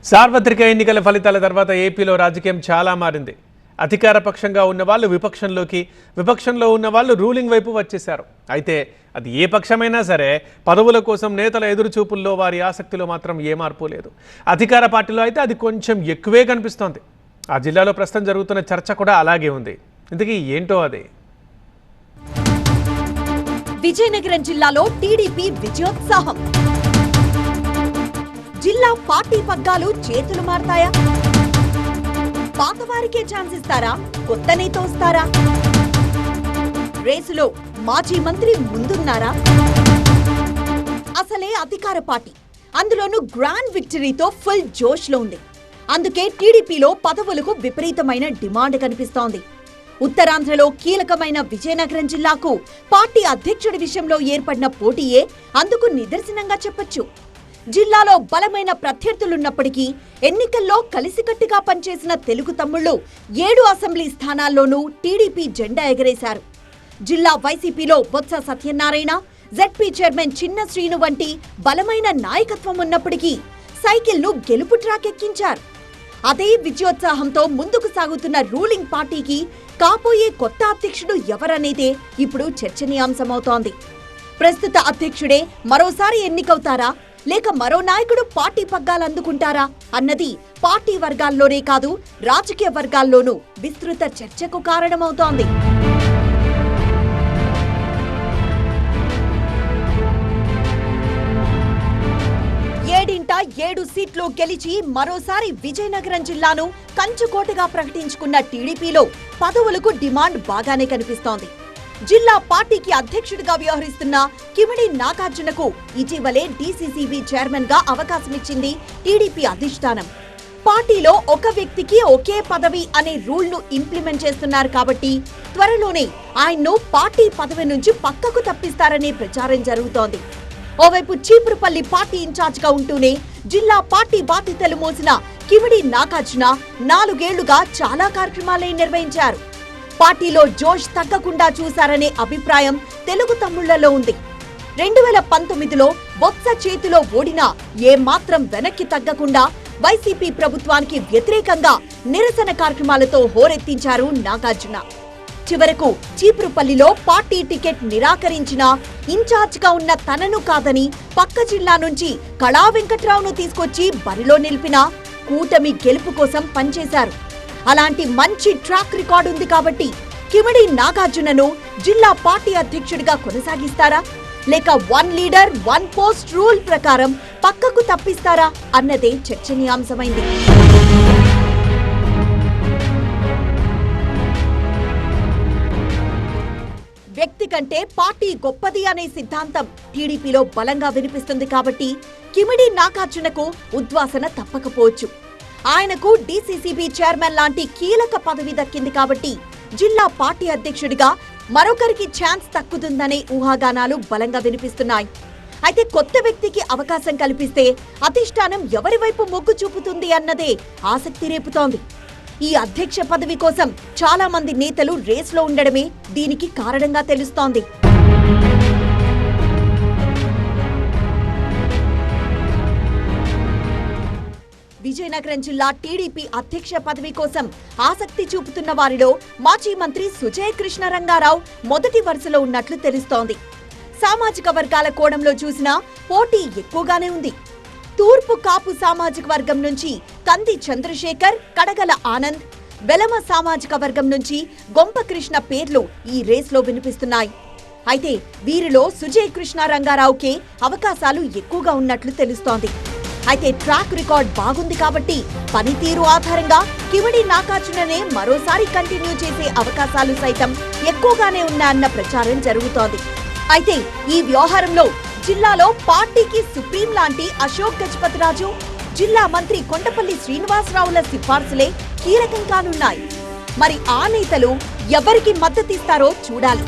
సార్వత్రిక ఎన్నికల ఫలితాల తర్వాత ఏపీలో రాజకీయం చాలా మారింది. అధికార పక్షంగా ఉన్న వాళ్ళు విపక్షంలోకి, విపక్షంలో ఉన్న వాళ్ళు రూలింగ్ వైపు వచ్చేశారు. అయితే అది ఏ పక్షమైనా సరే పదవుల కోసం నేతల ఎదురుచూపుల్లో వారి ఆసక్తిలో మాత్రం ఏ మార్పు లేదు. అధికార పార్టీలో అయితే అది కొంచెం ఎక్కువే కనిపిస్తోంది. ఆ జిల్లాలో ప్రస్తుతం జరుగుతున్న చర్చ కూడా అలాగే ఉంది. ఇంతకీ ఏంటో అది. విజయనగరం జిల్లాలో టీడీపీ విజయోత్సాహం. జిల్లా పార్టీ పగ్గాలు చేతులు మారతాయా? పాతవారికే ఛాన్స్ ఇస్తారా? కొత్త నేత వస్తారా? రేసులో మాజీ మంత్రి ముందున్నారా? అసలే అధికార పార్టీ, అందులోనూ గ్రాండ్ విక్టరీతో ఫుల్ జోష్ లో ఉంది. అందుకే టీడీపీలో పదవులకు విపరీతమైన డిమాండ్ కనిపిస్తోంది. ఉత్తరాంధ్రలో కీలకమైన విజయనగరం జిల్లాకు పార్టీ అధ్యక్షుడి విషయంలో ఏర్పడిన పోటీయే అందుకు నిదర్శనంగా చెప్పొచ్చు. జిల్లాలో బలమైన ప్రత్యర్థులున్నప్పటికీ ఎన్నికల్లో కలిసికట్టుగా పనిచేసిన తెలుగు తమ్ముళ్లు 7 అసెంబ్లీ స్థానాల్లోనూ టీడీపీ జెండా ఎగరేశారు. జిల్లా వైసీపీలో బొత్స సత్యనారాయణ, జెడ్పీ చైర్మన్ చిన్న శ్రీను వంటి బలమైన నాయకత్వం ఉన్నప్పటికీ సైకిల్ను గెలుపు ట్రాక్ ఎక్కించారు. అదే విజయోత్సాహంతో ముందుకు సాగుతున్న రూలింగ్ పార్టీకి కాబోయే కొత్త అధ్యక్షుడు ఎవరనేదే ఇప్పుడు చర్చనీయాంశమవుతోంది. ప్రస్తుత అధ్యక్షుడే మరోసారి ఎన్నికవుతారా, లేక మరో నాయకుడు పార్టీ పగ్గాలందుకుంటారా అన్నది పార్టీ వర్గాల్లోనే కాదు, రాజకీయ వర్గాల్లోనూ విస్తృత చర్చకు కారణమవుతోంది. ఏడింట 7 సీట్లు గెలిచి మరోసారి విజయనగరం జిల్లాను కంచుకోటగా ప్రకటించుకున్న టీడీపీలో పదవులకు డిమాండ్ బాగానే కనిపిస్తోంది. జిల్లా పార్టీకి అధ్యక్షుడిగా వ్యవహరిస్తున్న కిమిడి నాగార్జునకు ఇటీవలే డీసీసీబీ చైర్మన్ గా అవకాశమిచ్చింది టీడీపీ అధిష్టానం. పార్టీలో ఒక వ్యక్తికి ఒకే పదవి అనే రూల్ ను ఇంప్లిమెంట్ చేస్తున్నారు కాబట్టి త్వరలోనే ఆయన్ను పార్టీ పదవి నుంచి పక్కకు తప్పిస్తారనే ప్రచారం జరుగుతోంది. ఓవైపు చీపురుపల్లి పార్టీ ఇన్ఛార్జ్ గా ఉంటూనే జిల్లా పార్టీ బాధ్యతలు మోసిన కిమిడి నాగార్జున 4 ఏళ్లుగా చాలా కార్యక్రమాలే నిర్వహించారు. పార్టీలో జోష్ తగ్గకుండా చూశారనే అభిప్రాయం తెలుగు తమ్ముళ్లలో ఉంది. 2019లో బొత్స చేతిలో ఓడినా ఏమాత్రం వెనక్కి తగ్గకుండా వైసీపీ ప్రభుత్వానికి వ్యతిరేకంగా నిరసన కార్యక్రమాలతో హోరెత్తించారు నాగార్జున. చివరకు చీపురుపల్లిలో పార్టీ టికెట్ నిరాకరించినా ఇన్ఛార్జ్ గా ఉన్న తనను కాదని పక్క జిల్లా నుంచి కళా వెంకట్రావును తీసుకొచ్చి బరిలో నిలిపిన కూటమి గెలుపు కోసం పనిచేశారు. అలాంటి మంచి ట్రాక్ రికార్డు ఉంది కాబట్టి కిమిడి నాగార్జునను జిల్లా పార్టీ అధ్యక్షుడిగా కొనసాగిస్తారా, లేక 1 లీడర్ 1 పోస్ట్ రూల్ ప్రకారం పక్కకు తప్పిస్తారా అన్నదే చర్చనీయాంశమైంది. వ్యక్తి కంటే పార్టీ గొప్పది అనే సిద్ధాంతం టీడీపీలో బలంగా వినిపిస్తుంది కాబట్టి కిమిడి నాగార్జునకు ఉద్వాసన తప్పకపోవచ్చు. ఆయనకు డీసీసీబీ చైర్మన్ లాంటి కీలక పదవి దక్కింది కాబట్టి జిల్లా పార్టీ అధ్యక్షుడిగా మరొకరికి ఛాన్స్ దక్కుతుందనే ఊహాగానాలు బలంగా వినిపిస్తున్నాయి. అయితే కొత్త వ్యక్తికి అవకాశం కల్పిస్తే అధిష్టానం ఎవరి వైపు మొగ్గు చూపుతుంది అన్నదే ఆసక్తి రేపుతోంది. ఈ అధ్యక్ష పదవి కోసం చాలా మంది నేతలు రేస్లో ఉండడమే దీనికి కారణంగా తెలుస్తోంది. విజయనగరం జిల్లా టీడీపీ అధ్యక్ష పదవి కోసం ఆసక్తి చూపుతున్న వారిలో మాజీ మంత్రి సుజయ్ కృష్ణ రంగారావు మొదటి వరుసలో ఉన్నట్లు తెలుస్తోంది. సామాజిక వర్గాల కోణంలో చూసినా పోటీ ఎక్కువగానే ఉంది. తూర్పు కాపు సామాజిక వర్గం నుంచి కంది చంద్రశేఖర్, కడగల ఆనంద్, వెలమ సామాజిక వర్గం నుంచి గొంప కృష్ణ పేర్లు ఈ రేస్లో వినిపిస్తున్నాయి. అయితే వీరిలో సుజయ్ కృష్ణ రంగారావుకే అవకాశాలు ఎక్కువగా ఉన్నట్లు తెలుస్తోంది. అయితే ట్రాక్ రికార్డ్ బాగుంది కాబట్టి పనితీరు ఆధారంగా కిమిడి నాగార్జుననే మరోసారి కంటిన్యూ చేసే అవకాశాలు సైతం ఎక్కువగానే ఉన్నాయన్న ప్రచారం జరుగుతోంది. అయితే ఈ వ్యవహారంలో జిల్లాలో పార్టీకి సుప్రీం లాంటి అశోక్ గజపతిరాజు, జిల్లా మంత్రి కొండపల్లి శ్రీనివాసరావుల సిఫార్సులే కీలకం కానున్నాయి. మరి ఆ నేతలు ఎవరికి మద్దతిస్తారో చూడాలి.